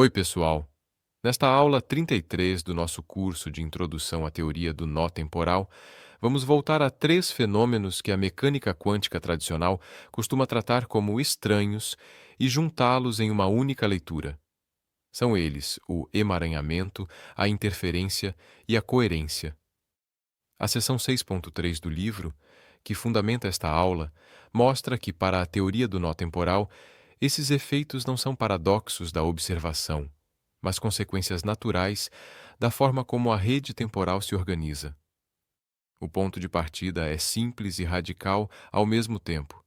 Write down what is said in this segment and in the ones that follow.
Oi, pessoal! Nesta aula 33 do nosso curso de Introdução à Teoria do Nó Temporal, vamos voltar a três fenômenos que a mecânica quântica tradicional costuma tratar como estranhos e juntá-los em uma única leitura. São eles o emaranhamento, a interferência e a coerência. A seção 6.3 do livro, que fundamenta esta aula, mostra que, para a teoria do nó temporal, esses efeitos não são paradoxos da observação, mas consequências naturais da forma como a rede temporal se organiza. O ponto de partida é simples e radical ao mesmo tempo.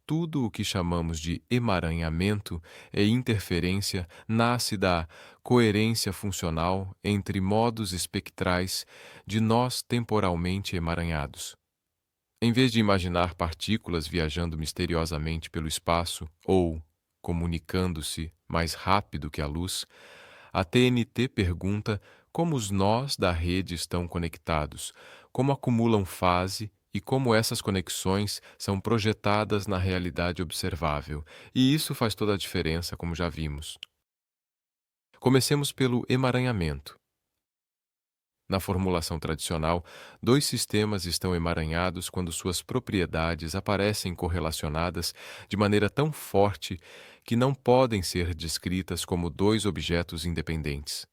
Tudo o que chamamos de emaranhamento e interferência nasce da coerência funcional entre modos espectrais de nós temporalmente emaranhados. Em vez de imaginar partículas viajando misteriosamente pelo espaço ou comunicando-se mais rápido que a luz, a TNT pergunta como os nós da rede estão conectados, como acumulam fase e como essas conexões são projetadas na realidade observável. E isso faz toda a diferença, como já vimos. Comecemos pelo emaranhamento. Na formulação tradicional, dois sistemas estão emaranhados quando suas propriedades aparecem correlacionadas de maneira tão forte que não podem ser descritas como dois objetos independentes.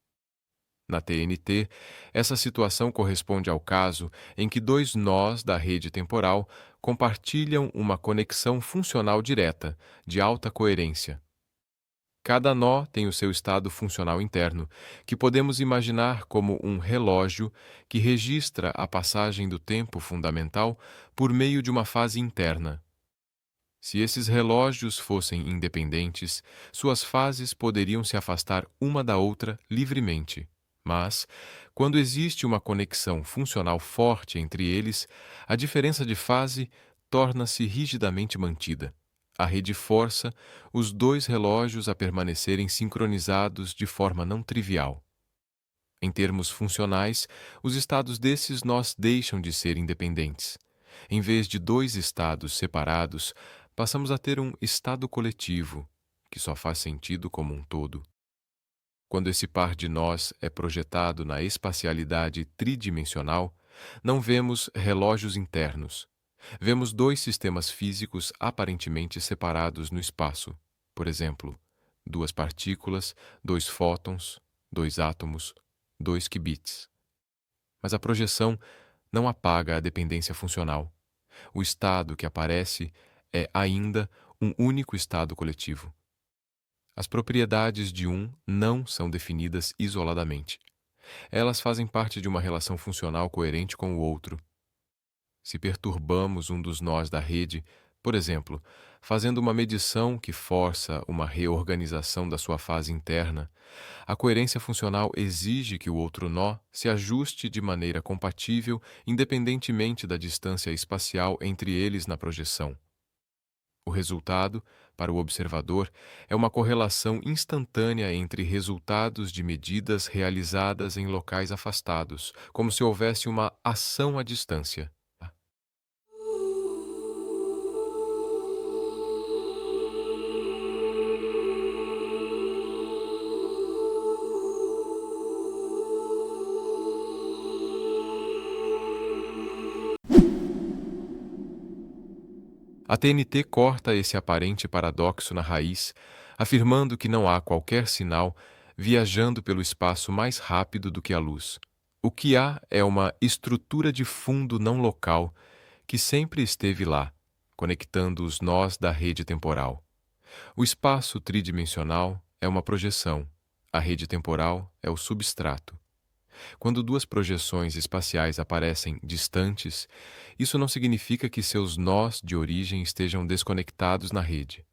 Na TNT, essa situação corresponde ao caso em que dois nós da rede temporal compartilham uma conexão funcional direta, de alta coerência. Cada nó tem o seu estado funcional interno, que podemos imaginar como um relógio que registra a passagem do tempo fundamental por meio de uma fase interna. Se esses relógios fossem independentes, suas fases poderiam se afastar uma da outra livremente. Mas, quando existe uma conexão funcional forte entre eles, a diferença de fase torna-se rigidamente mantida. A rede força os dois relógios a permanecerem sincronizados de forma não trivial. Em termos funcionais, os estados desses nós deixam de ser independentes. Em vez de dois estados separados, passamos a ter um estado coletivo, que só faz sentido como um todo. Quando esse par de nós é projetado na espacialidade tridimensional, não vemos relógios internos. Vemos dois sistemas físicos aparentemente separados no espaço. Por exemplo, duas partículas, dois fótons, dois átomos, dois qubits. Mas a projeção não apaga a dependência funcional. O estado que aparece é ainda um único estado coletivo. As propriedades de um não são definidas isoladamente. Elas fazem parte de uma relação funcional coerente com o outro. Se perturbamos um dos nós da rede, por exemplo, fazendo uma medição que força uma reorganização da sua fase interna, a coerência funcional exige que o outro nó se ajuste de maneira compatível, independentemente da distância espacial entre eles na projeção. O resultado, para o observador, é uma correlação instantânea entre resultados de medidas realizadas em locais afastados, como se houvesse uma ação à distância. A TNT corta esse aparente paradoxo na raiz, afirmando que não há qualquer sinal viajando pelo espaço mais rápido do que a luz. O que há é uma estrutura de fundo não local que sempre esteve lá, conectando os nós da rede temporal. O espaço tridimensional é uma projeção, a rede temporal é o substrato. Quando duas projeções espaciais aparecem distantes, isso não significa que seus nós de origem estejam desconectados na rede.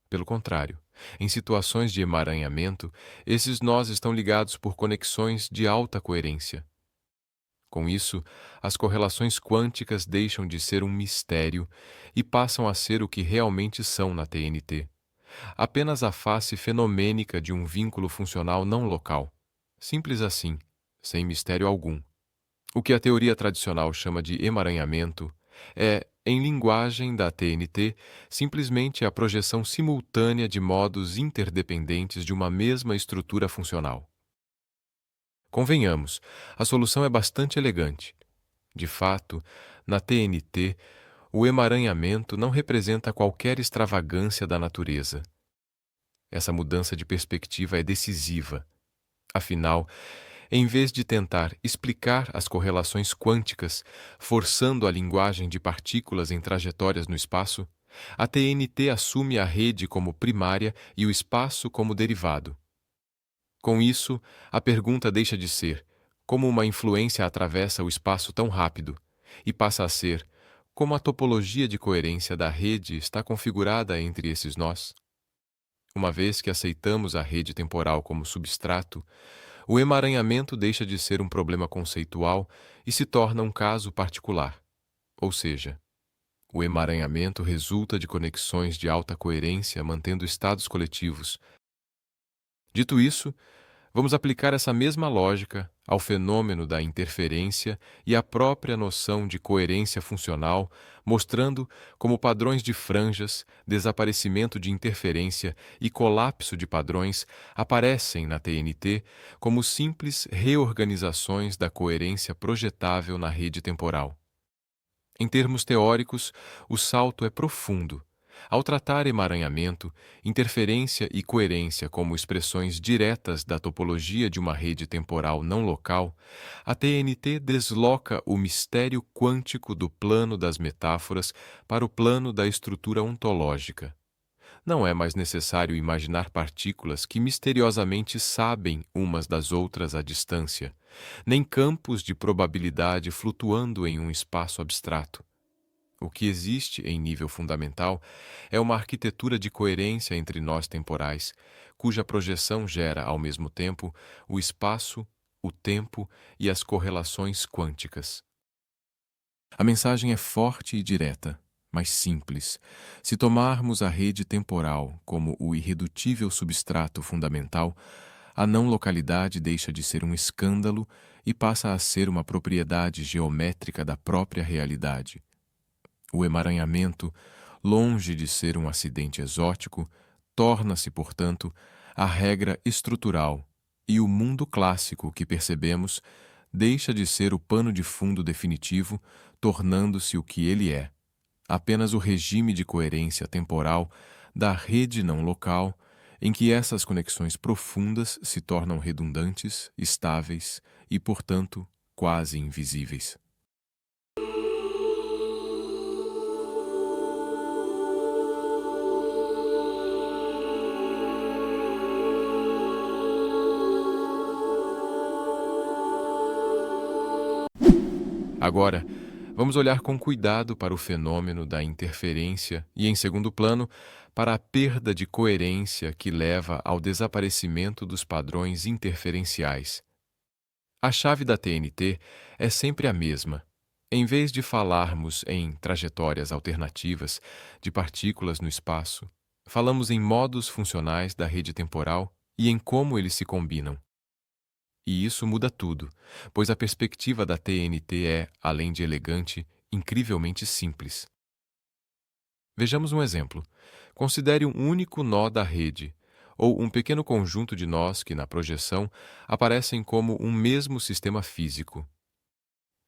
Pelo contrário, em situações de emaranhamento, esses nós estão ligados por conexões de alta coerência. Com isso, as correlações quânticas deixam de ser um mistério e passam a ser o que realmente são na TNT. Apenas a face fenomênica de um vínculo funcional não local. Simples assim, sem mistério algum. O que a teoria tradicional chama de emaranhamento é Em linguagem da TNT, simplesmente a projeção simultânea de modos interdependentes de uma mesma estrutura funcional. Convenhamos, a solução é bastante elegante. De fato, na TNT, o emaranhamento não representa qualquer extravagância da natureza. Essa mudança de perspectiva é decisiva. Afinal, em vez de tentar explicar as correlações quânticas, forçando a linguagem de partículas em trajetórias no espaço, a TNT assume a rede como primária e o espaço como derivado. Com isso, a pergunta deixa de ser como uma influência atravessa o espaço tão rápido e passa a ser como a topologia de coerência da rede está configurada entre esses nós. Uma vez que aceitamos a rede temporal como substrato, o emaranhamento deixa de ser um problema conceitual e se torna um caso particular. Ou seja, o emaranhamento resulta de conexões de alta coerência mantendo estados coletivos. Dito isso, vamos aplicar essa mesma lógica ao fenômeno da interferência e à própria noção de coerência funcional, mostrando como padrões de franjas, desaparecimento de interferência e colapso de padrões aparecem na TNT como simples reorganizações da coerência projetável na rede temporal. Em termos teóricos, o salto é profundo. Ao tratar emaranhamento, interferência e coerência como expressões diretas da topologia de uma rede temporal não local, a TNT desloca o mistério quântico do plano das metáforas para o plano da estrutura ontológica. Não é mais necessário imaginar partículas que misteriosamente sabem umas das outras à distância, nem campos de probabilidade flutuando em um espaço abstrato. O que existe em nível fundamental é uma arquitetura de coerência entre nós temporais, cuja projeção gera, ao mesmo tempo, o espaço, o tempo e as correlações quânticas. A mensagem é forte e direta, mas simples. Se tomarmos a rede temporal como o irredutível substrato fundamental, a não localidade deixa de ser um escândalo e passa a ser uma propriedade geométrica da própria realidade. O emaranhamento, longe de ser um acidente exótico, torna-se, portanto, a regra estrutural, e o mundo clássico que percebemos deixa de ser o pano de fundo definitivo, tornando-se o que ele é, apenas o regime de coerência temporal da rede não local, em que essas conexões profundas se tornam redundantes, estáveis e, portanto, quase invisíveis. Agora, vamos olhar com cuidado para o fenômeno da interferência e, em segundo plano, para a perda de coerência que leva ao desaparecimento dos padrões interferenciais. A chave da TNT é sempre a mesma. Em vez de falarmos em trajetórias alternativas de partículas no espaço, falamos em modos funcionais da rede temporal e em como eles se combinam. E isso muda tudo, pois a perspectiva da TNT é, além de elegante, incrivelmente simples. Vejamos um exemplo. Considere um único nó da rede, ou um pequeno conjunto de nós que, na projeção, aparecem como um mesmo sistema físico.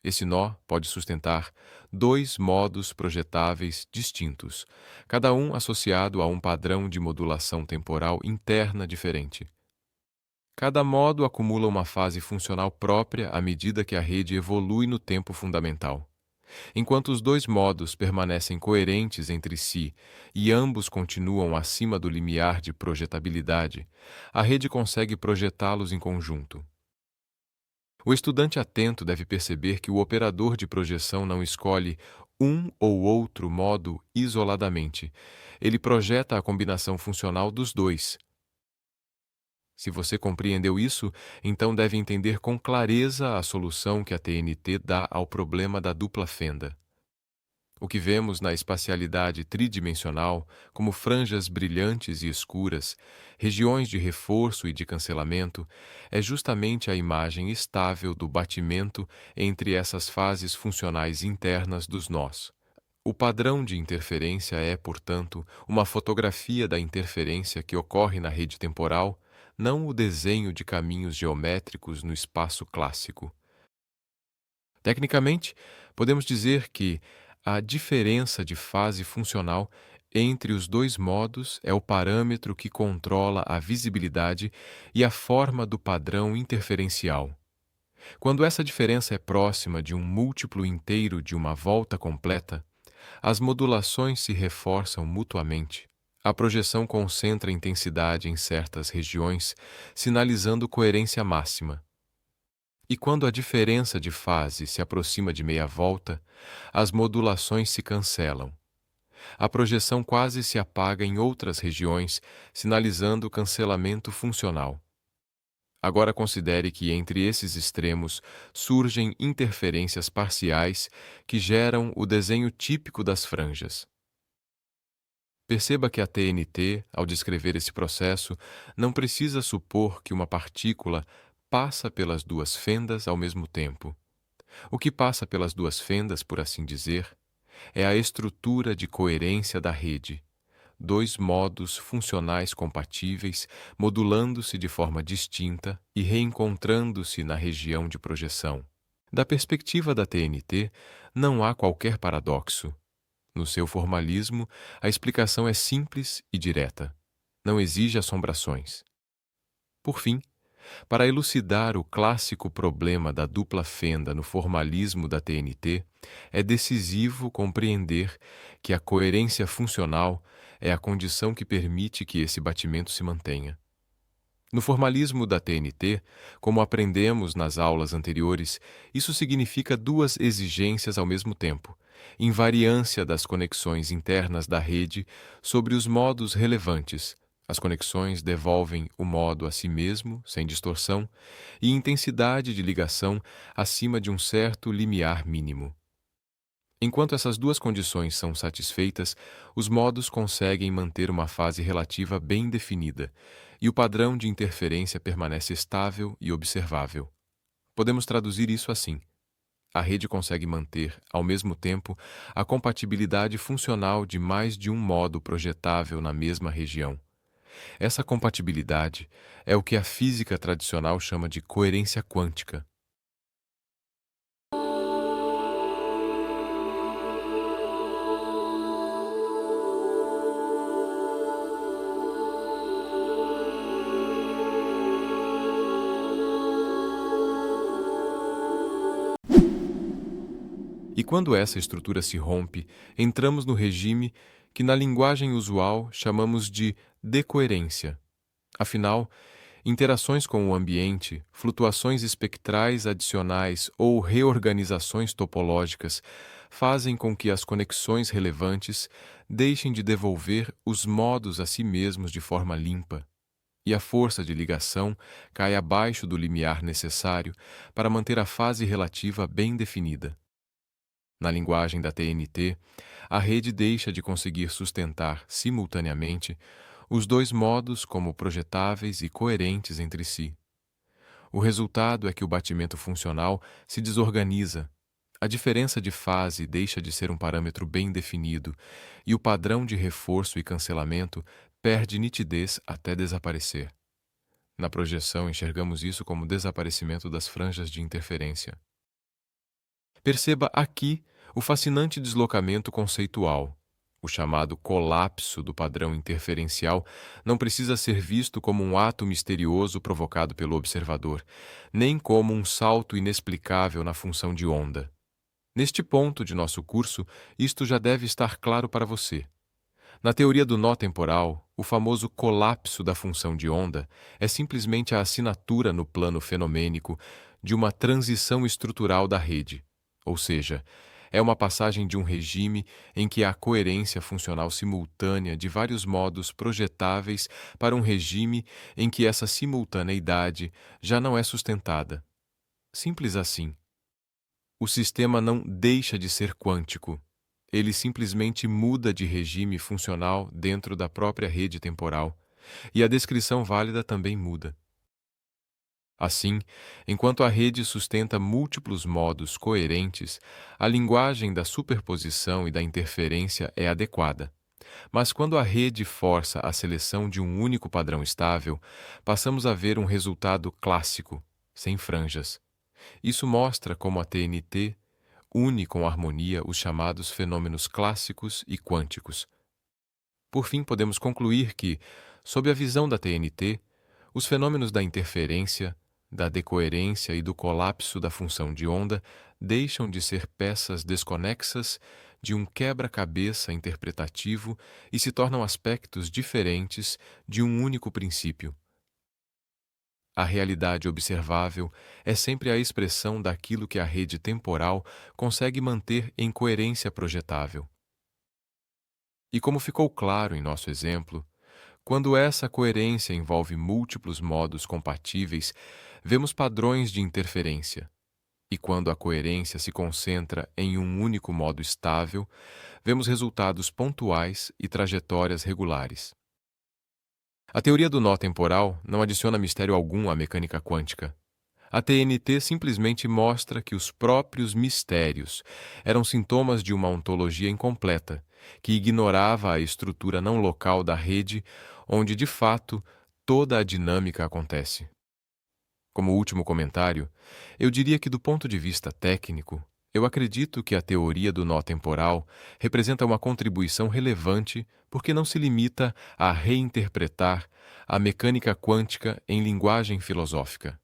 Esse nó pode sustentar dois modos projetáveis distintos, cada um associado a um padrão de modulação temporal interna diferente. Cada modo acumula uma fase funcional própria à medida que a rede evolui no tempo fundamental. Enquanto os dois modos permanecem coerentes entre si e ambos continuam acima do limiar de projetabilidade, a rede consegue projetá-los em conjunto. O estudante atento deve perceber que o operador de projeção não escolhe um ou outro modo isoladamente. Ele projeta a combinação funcional dos dois. Se você compreendeu isso, então deve entender com clareza a solução que a TNT dá ao problema da dupla fenda. O que vemos na espacialidade tridimensional, como franjas brilhantes e escuras, regiões de reforço e de cancelamento, é justamente a imagem estável do batimento entre essas fases funcionais internas dos nós, O padrão de interferência é, portanto, uma fotografia da interferência que ocorre na rede temporal, não o desenho de caminhos geométricos no espaço clássico. Tecnicamente, podemos dizer que a diferença de fase funcional entre os dois modos é o parâmetro que controla a visibilidade e a forma do padrão interferencial. Quando essa diferença é próxima de um múltiplo inteiro de uma volta completa, as modulações se reforçam mutuamente. A projeção concentra intensidade em certas regiões, sinalizando coerência máxima. E quando a diferença de fase se aproxima de meia volta, as modulações se cancelam. A projeção quase se apaga em outras regiões, sinalizando cancelamento funcional. Agora considere que entre esses extremos surgem interferências parciais que geram o desenho típico das franjas. Perceba que a TNT, ao descrever esse processo, não precisa supor que uma partícula passa pelas duas fendas ao mesmo tempo. O que passa pelas duas fendas, por assim dizer, é a estrutura de coerência da rede, dois modos funcionais compatíveis, modulando-se de forma distinta e reencontrando-se na região de projeção. Da perspectiva da TNT, não há qualquer paradoxo. No seu formalismo, a explicação é simples e direta. Não exige assombrações. Por fim, para elucidar o clássico problema da dupla fenda no formalismo da TNT, é decisivo compreender que a coerência funcional é a condição que permite que esse batimento se mantenha. No formalismo da TNT, como aprendemos nas aulas anteriores, isso significa duas exigências ao mesmo tempo: invariância das conexões internas da rede sobre os modos relevantes. As conexões devolvem o modo a si mesmo, sem distorção, e intensidade de ligação acima de um certo limiar mínimo. Enquanto essas duas condições são satisfeitas, os modos conseguem manter uma fase relativa bem definida, e o padrão de interferência permanece estável e observável. Podemos traduzir isso assim: a rede consegue manter, ao mesmo tempo, a compatibilidade funcional de mais de um modo projetável na mesma região. Essa compatibilidade é o que a física tradicional chama de coerência quântica. E quando essa estrutura se rompe, entramos no regime que na linguagem usual chamamos de decoerência. Afinal, interações com o ambiente, flutuações espectrais adicionais ou reorganizações topológicas fazem com que as conexões relevantes deixem de devolver os modos a si mesmos de forma limpa, e a força de ligação cai abaixo do limiar necessário para manter a fase relativa bem definida. Na linguagem da TNT, a rede deixa de conseguir sustentar simultaneamente os dois modos como projetáveis e coerentes entre si. O resultado é que o batimento funcional se desorganiza, a diferença de fase deixa de ser um parâmetro bem definido e o padrão de reforço e cancelamento perde nitidez até desaparecer. Na projeção, enxergamos isso como desaparecimento das franjas de interferência. Perceba aqui o fascinante deslocamento conceitual. O chamado colapso do padrão interferencial não precisa ser visto como um ato misterioso provocado pelo observador, nem como um salto inexplicável na função de onda. Neste ponto de nosso curso, isto já deve estar claro para você. Na teoria do nó temporal, o famoso colapso da função de onda é simplesmente a assinatura no plano fenomênico de uma transição estrutural da rede, ou seja, é uma passagem de um regime em que há coerência funcional simultânea de vários modos projetáveis para um regime em que essa simultaneidade já não é sustentada. Simples assim. O sistema não deixa de ser quântico. Ele simplesmente muda de regime funcional dentro da própria rede temporal, e a descrição válida também muda. Assim, enquanto a rede sustenta múltiplos modos coerentes, a linguagem da superposição e da interferência é adequada. Mas quando a rede força a seleção de um único padrão estável, passamos a ver um resultado clássico, sem franjas. Isso mostra como a TNT une com harmonia os chamados fenômenos clássicos e quânticos. Por fim, podemos concluir que, sob a visão da TNT, os fenômenos da interferência, da decoerência e do colapso da função de onda deixam de ser peças desconexas de um quebra-cabeça interpretativo e se tornam aspectos diferentes de um único princípio. A realidade observável é sempre a expressão daquilo que a rede temporal consegue manter em coerência projetável. E como ficou claro em nosso exemplo, quando essa coerência envolve múltiplos modos compatíveis, vemos padrões de interferência. E quando a coerência se concentra em um único modo estável, vemos resultados pontuais e trajetórias regulares. A teoria do nó temporal não adiciona mistério algum à mecânica quântica. A TNT simplesmente mostra que os próprios mistérios eram sintomas de uma ontologia incompleta, que ignorava a estrutura não local da rede, onde de fato toda a dinâmica acontece. Como último comentário, eu diria que, do ponto de vista técnico, eu acredito que a teoria do nó temporal representa uma contribuição relevante porque não se limita a reinterpretar a mecânica quântica em linguagem filosófica.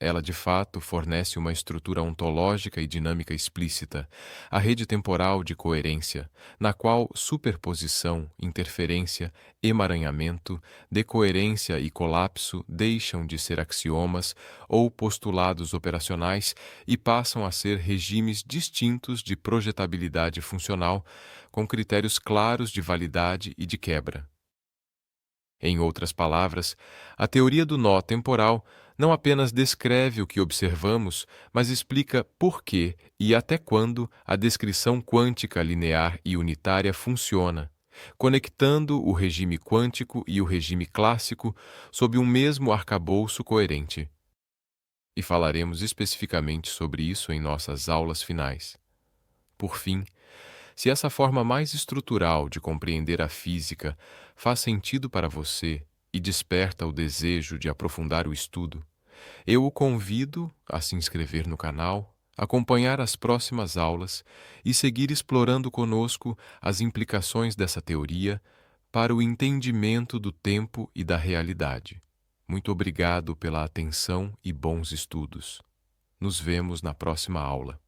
Ela, de fato, fornece uma estrutura ontológica e dinâmica explícita, a rede temporal de coerência, na qual superposição, interferência, emaranhamento, decoerência e colapso deixam de ser axiomas ou postulados operacionais e passam a ser regimes distintos de projetabilidade funcional, com critérios claros de validade e de quebra. Em outras palavras, a teoria do nó temporal não apenas descreve o que observamos, mas explica por que e até quando a descrição quântica linear e unitária funciona, conectando o regime quântico e o regime clássico sob um mesmo arcabouço coerente. E falaremos especificamente sobre isso em nossas aulas finais. Por fim, se essa forma mais estrutural de compreender a física faz sentido para você e desperta o desejo de aprofundar o estudo, eu o convido a se inscrever no canal, acompanhar as próximas aulas e seguir explorando conosco as implicações dessa teoria para o entendimento do tempo e da realidade. Muito obrigado pela atenção e bons estudos. Nos vemos na próxima aula.